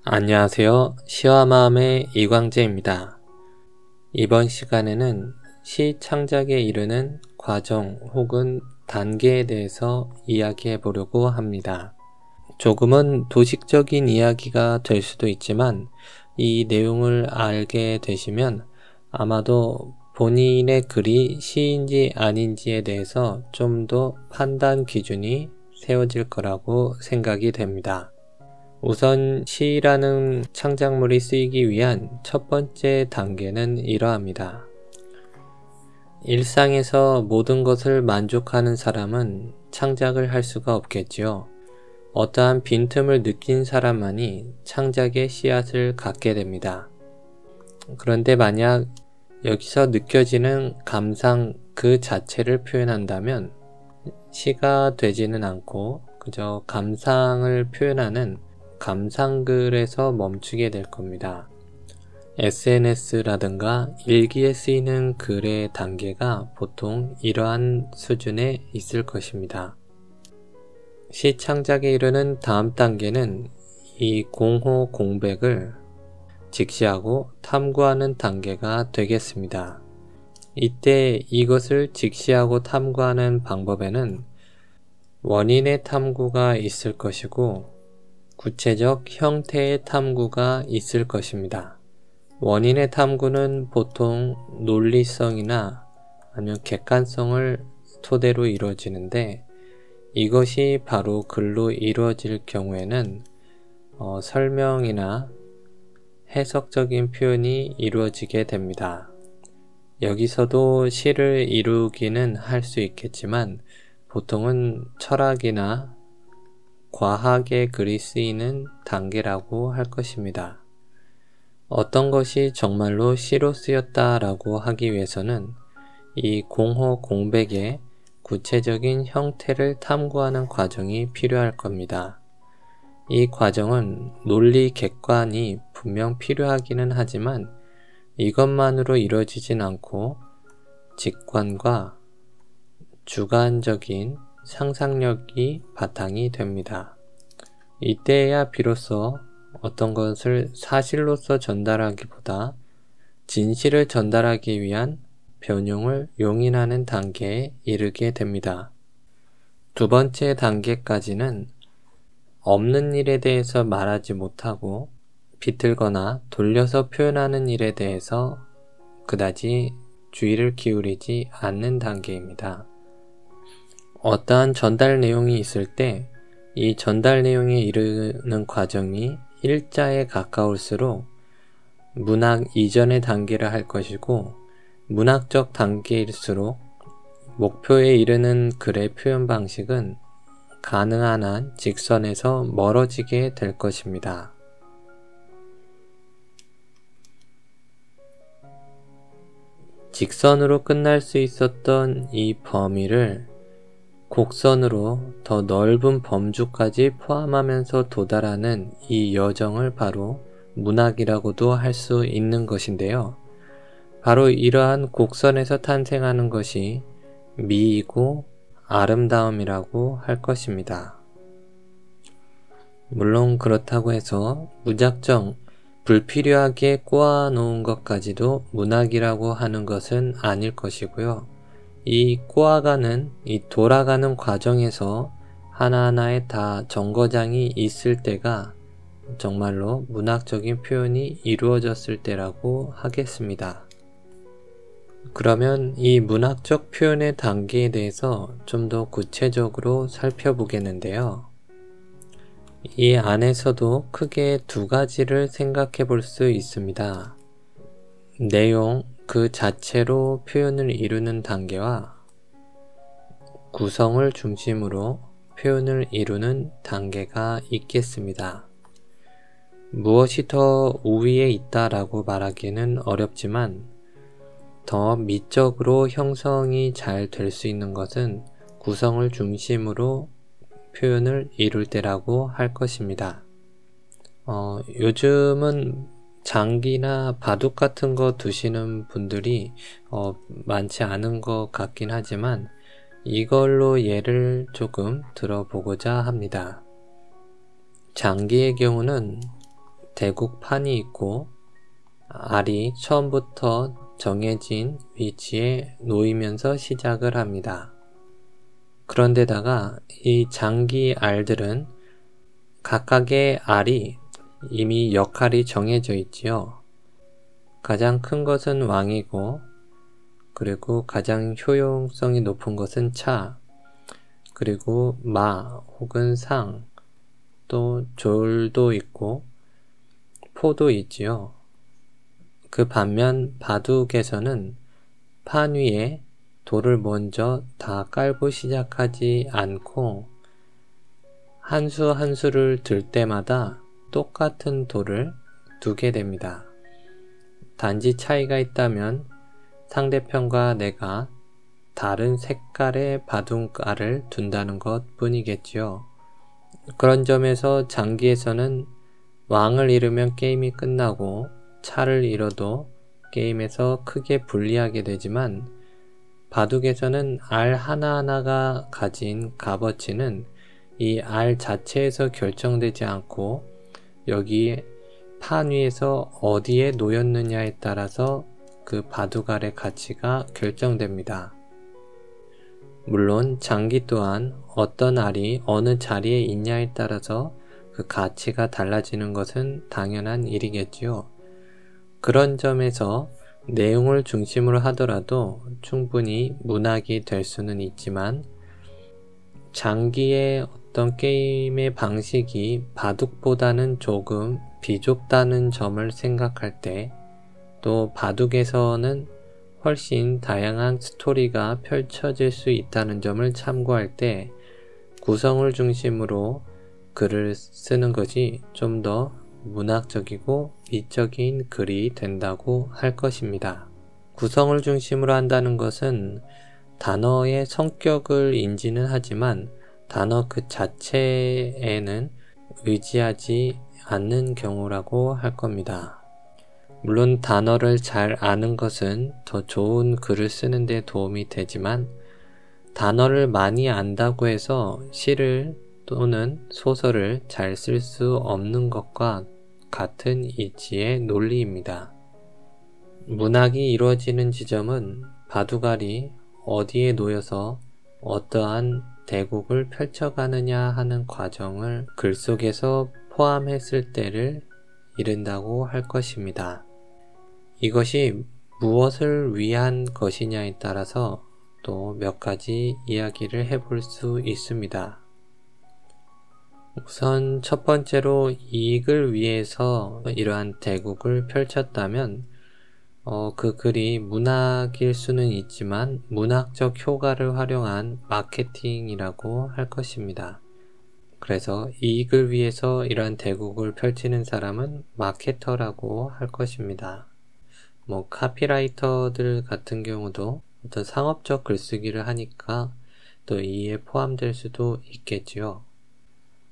안녕하세요. 시와 마음의 이광재입니다. 이번 시간에는 시 창작에 이르는 과정 혹은 단계에 대해서 이야기해 보려고 합니다. 조금은 도식적인 이야기가 될 수도 있지만 이 내용을 알게 되시면 아마도 본인의 글이 시인지 아닌지에 대해서 좀 더 판단 기준이 세워질 거라고 생각이 됩니다. 우선 시라는 창작물이 쓰이기 위한 첫 번째 단계는 이러합니다. 일상에서 모든 것을 만족하는 사람은 창작을 할 수가 없겠지요. 어떠한 빈틈을 느낀 사람만이 창작의 씨앗을 갖게 됩니다. 그런데 만약 여기서 느껴지는 감상 그 자체를 표현한다면 시가 되지는 않고 그저 감상을 표현하는 감상글에서 멈추게 될 겁니다. SNS라든가 일기에 쓰이는 글의 단계가 보통 이러한 수준에 있을 것입니다. 시 창작에 이르는 다음 단계는 이 공호 공백을 직시하고 탐구하는 단계가 되겠습니다. 이때 이것을 직시하고 탐구하는 방법에는 원인의 탐구가 있을 것이고 구체적 형태의 탐구가 있을 것입니다. 원인의 탐구는 보통 논리성이나 아니면 객관성을 토대로 이루어지는데 이것이 바로 글로 이루어질 경우에는 설명이나 해석적인 표현이 이루어지게 됩니다. 여기서도 시를 이루기는 할 수 있겠지만 보통은 철학이나 과학의 글이 쓰이는 단계라고 할 것입니다. 어떤 것이 정말로 시로 쓰였다라고 하기 위해서는 이 공호 공백의 구체적인 형태를 탐구하는 과정이 필요할 겁니다. 이 과정은 논리 객관이 분명 필요하기는 하지만 이것만으로 이루어지진 않고 직관과 주관적인 상상력이 바탕이 됩니다. 이때야 비로소 어떤 것을 사실로서 전달하기보다 진실을 전달하기 위한 변용을 용인하는 단계에 이르게 됩니다. 두 번째 단계까지는 없는 일에 대해서 말하지 못하고 비틀거나 돌려서 표현하는 일에 대해서 그다지 주의를 기울이지 않는 단계입니다. 어떠한 전달 내용이 있을 때 이 전달 내용에 이르는 과정이 일자에 가까울수록 문학 이전의 단계를 할 것이고 문학적 단계일수록 목표에 이르는 글의 표현 방식은 가능한 한 직선에서 멀어지게 될 것입니다. 직선으로 끝날 수 있었던 이 범위를 곡선으로 더 넓은 범주까지 포함하면서 도달하는 이 여정을 바로 문학이라고도 할 수 있는 것인데요. 바로 이러한 곡선에서 탄생하는 것이 미이고 아름다움이라고 할 것입니다. 물론 그렇다고 해서 무작정 불필요하게 꼬아놓은 것까지도 문학이라고 하는 것은 아닐 것이고요. 이 꼬아가는, 이 돌아가는 과정에서 하나하나에 다 정거장이 있을 때가 정말로 문학적인 표현이 이루어졌을 때라고 하겠습니다. 그러면 이 문학적 표현의 단계에 대해서 좀 더 구체적으로 살펴보겠는데요. 이 안에서도 크게 두 가지를 생각해 볼 수 있습니다. 내용 그 자체로 표현을 이루는 단계와 구성을 중심으로 표현을 이루는 단계가 있겠습니다. 무엇이 더 우위에 있다라고 말하기는 어렵지만 더 미적으로 형성이 잘 될 수 있는 것은 구성을 중심으로 표현을 이룰 때라고 할 것입니다. 요즘은 장기나 바둑 같은 거 두시는 분들이 많지 않은 것 같긴 하지만 이걸로 예를 조금 들어보고자 합니다. 장기의 경우는 대국판이 있고 알이 처음부터 정해진 위치에 놓이면서 시작을 합니다. 그런데다가 이 장기 알들은 각각의 알이 이미 역할이 정해져 있지요. 가장 큰 것은 왕이고, 그리고 가장 효용성이 높은 것은 차, 그리고 마 혹은 상, 또 졸도 있고 포도 있지요. 그 반면 바둑에서는 판 위에 돌을 먼저 다 깔고 시작하지 않고 한 수 한 수를 들 때마다 똑같은 돌을 두게 됩니다. 단지 차이가 있다면 상대편과 내가 다른 색깔의 바둑알을 둔다는 것 뿐이겠지요. 그런 점에서 장기에서는 왕을 잃으면 게임이 끝나고 차를 잃어도 게임에서 크게 불리하게 되지만 바둑에서는 알 하나하나가 가진 값어치는 이 알 자체에서 결정되지 않고 여기 판 위에서 어디에 놓였느냐에 따라서 그 바둑알의 가치가 결정됩니다. 물론 장기 또한 어떤 알이 어느 자리에 있냐에 따라서 그 가치가 달라지는 것은 당연한 일이겠지요. 그런 점에서 내용을 중심으로 하더라도 충분히 문학이 될 수는 있지만 장기의 어떤 게임의 방식이 바둑보다는 조금 비좁다는 점을 생각할 때, 또 바둑에서는 훨씬 다양한 스토리가 펼쳐질 수 있다는 점을 참고할 때 구성을 중심으로 글을 쓰는 것이 좀 더 문학적이고 미적인 글이 된다고 할 것입니다. 구성을 중심으로 한다는 것은 단어의 성격을 인지는 하지만 단어 그 자체에는 의지하지 않는 경우라고 할 겁니다. 물론 단어를 잘 아는 것은 더 좋은 글을 쓰는 데 도움이 되지만 단어를 많이 안다고 해서 시를 또는 소설을 잘 쓸 수 없는 것과 같은 이치의 논리입니다. 문학이 이루어지는 지점은 바둑알이 어디에 놓여서 어떠한 대국을 펼쳐가느냐 하는 과정을 글 속에서 포함했을 때를 이른다고 할 것입니다. 이것이 무엇을 위한 것이냐에 따라서 또 몇 가지 이야기를 해볼 수 있습니다. 우선 첫 번째로 이익을 위해서 이러한 대국을 펼쳤다면 그 글이 문학일 수는 있지만 문학적 효과를 활용한 마케팅이라고 할 것입니다. 그래서 이익을 위해서 이러한 대국을 펼치는 사람은 마케터라고 할 것입니다. 카피라이터들 같은 경우도 어떤 상업적 글쓰기를 하니까 또 이에 포함될 수도 있겠지요.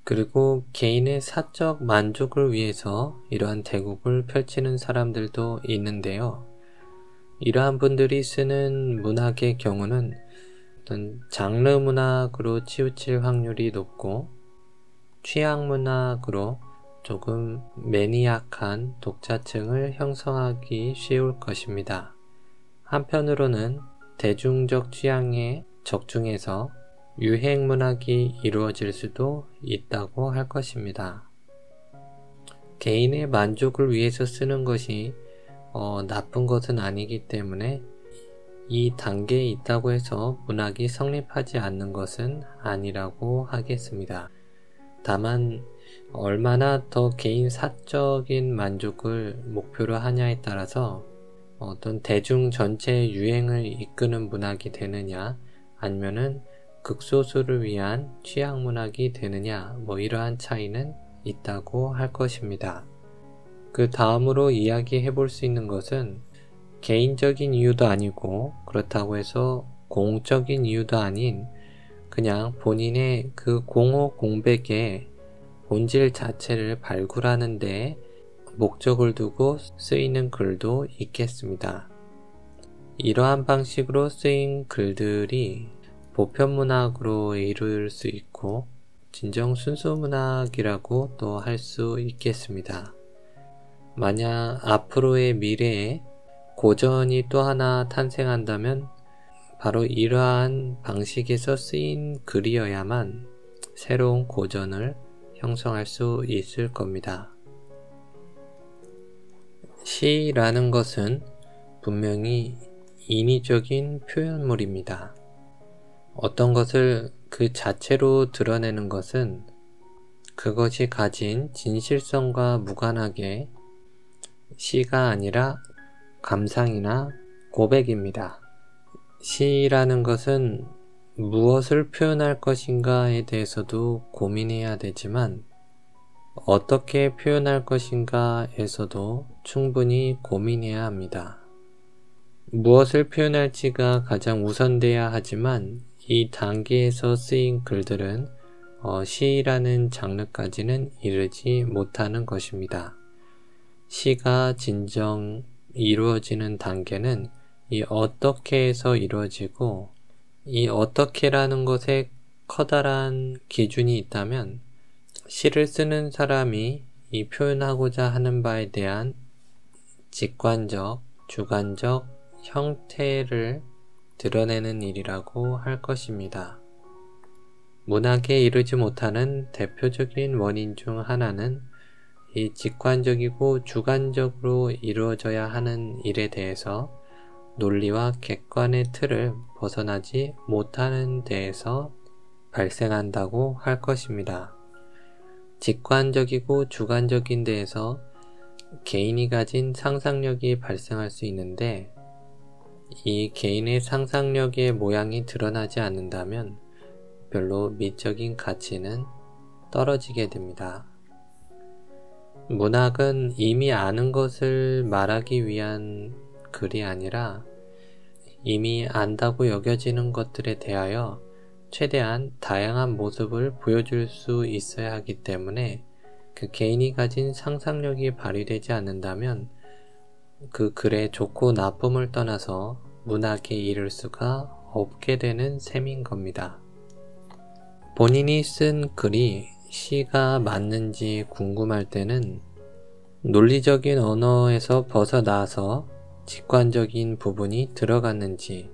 그리고 개인의 사적 만족을 위해서 이러한 대국을 펼치는 사람들도 있는데요. 이러한 분들이 쓰는 문학의 경우는 어떤 장르 문학으로 치우칠 확률이 높고 취향 문학으로 조금 매니악한 독자층을 형성하기 쉬울 것입니다. 한편으로는 대중적 취향에 적중해서 유행 문학이 이루어질 수도 있다고 할 것입니다. 개인의 만족을 위해서 쓰는 것이 나쁜 것은 아니기 때문에 이 단계에 있다고 해서 문학이 성립하지 않는 것은 아니라고 하겠습니다. 다만 얼마나 더 개인 사적인 만족을 목표로 하냐에 따라서 어떤 대중 전체의 유행을 이끄는 문학이 되느냐 아니면은 극소수를 위한 취향 문학이 되느냐 이러한 차이는 있다고 할 것입니다. 그 다음으로 이야기해 볼 수 있는 것은 개인적인 이유도 아니고 그렇다고 해서 공적인 이유도 아닌 그냥 본인의 그 공허 공백의 본질 자체를 발굴하는 데 목적을 두고 쓰이는 글도 있겠습니다. 이러한 방식으로 쓰인 글들이 보편문학으로 이룰 수 있고 진정 순수문학이라고 또 할 수 있겠습니다. 만약 앞으로의 미래에 고전이 또 하나 탄생한다면 바로 이러한 방식에서 쓰인 글이어야만 새로운 고전을 형성할 수 있을 겁니다. 시라는 것은 분명히 인위적인 표현물입니다. 어떤 것을 그 자체로 드러내는 것은 그것이 가진 진실성과 무관하게 시가 아니라 감상이나 고백입니다. 시라는 것은 무엇을 표현할 것인가에 대해서도 고민해야 되지만 어떻게 표현할 것인가에서도 충분히 고민해야 합니다. 무엇을 표현할지가 가장 우선돼야 하지만 이 단계에서 쓰인 글들은 시라는 장르까지는 이르지 못하는 것입니다. 시가 진정 이루어지는 단계는 이 어떻게에서 이루어지고 이 어떻게라는 것에 커다란 기준이 있다면 시를 쓰는 사람이 이 표현하고자 하는 바에 대한 직관적, 주관적 형태를 드러내는 일이라고 할 것입니다. 문학에 이르지 못하는 대표적인 원인 중 하나는 이 직관적이고 주관적으로 이루어져야 하는 일에 대해서 논리와 객관의 틀을 벗어나지 못하는 데에서 발생한다고 할 것입니다. 직관적이고 주관적인 데에서 개인이 가진 상상력이 발생할 수 있는데 이 개인의 상상력의 모양이 드러나지 않는다면 별로 미적인 가치는 떨어지게 됩니다. 문학은 이미 아는 것을 말하기 위한 글이 아니라 이미 안다고 여겨지는 것들에 대하여 최대한 다양한 모습을 보여줄 수 있어야 하기 때문에 그 개인이 가진 상상력이 발휘되지 않는다면 그 글의 좋고 나쁨을 떠나서 문학에 이를 수가 없게 되는 셈인 겁니다. 본인이 쓴 글이 시가 맞는지 궁금할 때는 논리적인 언어에서 벗어나서 직관적인 부분이 들어갔는지,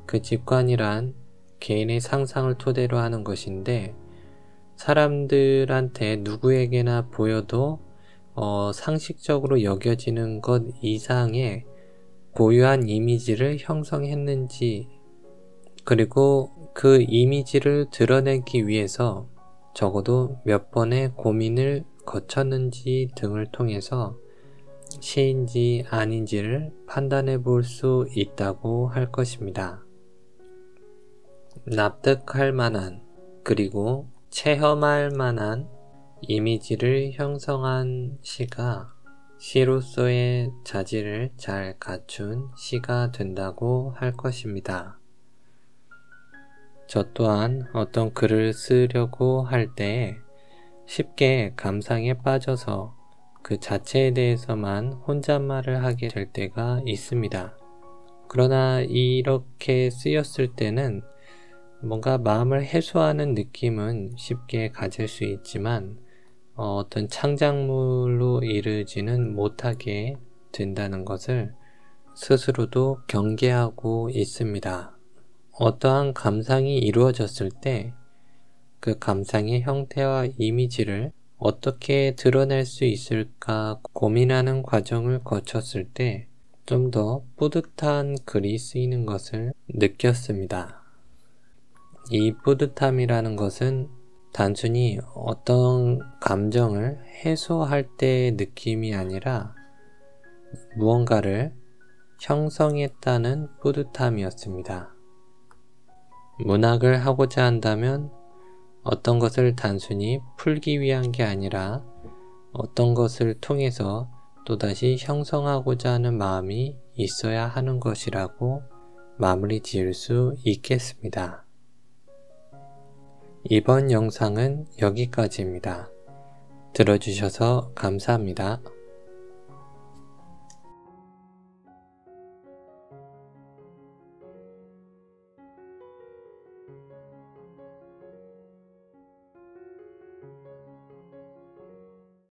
그 직관이란 개인의 상상을 토대로 하는 것인데 사람들한테 누구에게나 보여도 상식적으로 여겨지는 것 이상의 고유한 이미지를 형성했는지, 그리고 그 이미지를 드러내기 위해서 적어도 몇 번의 고민을 거쳤는지 등을 통해서 시인지 아닌지를 판단해 볼 수 있다고 할 것입니다. 납득할 만한 그리고 체험할 만한 이미지를 형성한 시가 시로서의 자질을 잘 갖춘 시가 된다고 할 것입니다. 저 또한 어떤 글을 쓰려고 할 때 쉽게 감상에 빠져서 그 자체에 대해서만 혼잣말을 하게 될 때가 있습니다. 그러나 이렇게 쓰였을 때는 뭔가 마음을 해소하는 느낌은 쉽게 가질 수 있지만 어떤 창작물로 이르지는 못하게 된다는 것을 스스로도 경계하고 있습니다. 어떠한 감상이 이루어졌을 때 그 감상의 형태와 이미지를 어떻게 드러낼 수 있을까 고민하는 과정을 거쳤을 때 좀 더 뿌듯한 글이 쓰이는 것을 느꼈습니다. 이 뿌듯함이라는 것은 단순히 어떤 감정을 해소할 때의 느낌이 아니라 무언가를 형성했다는 뿌듯함이었습니다. 문학을 하고자 한다면 어떤 것을 단순히 풀기 위한 게 아니라 어떤 것을 통해서 또다시 형성하고자 하는 마음이 있어야 하는 것이라고 마무리 지을 수 있겠습니다. 이번 영상은 여기까지입니다. 들어주셔서 감사합니다.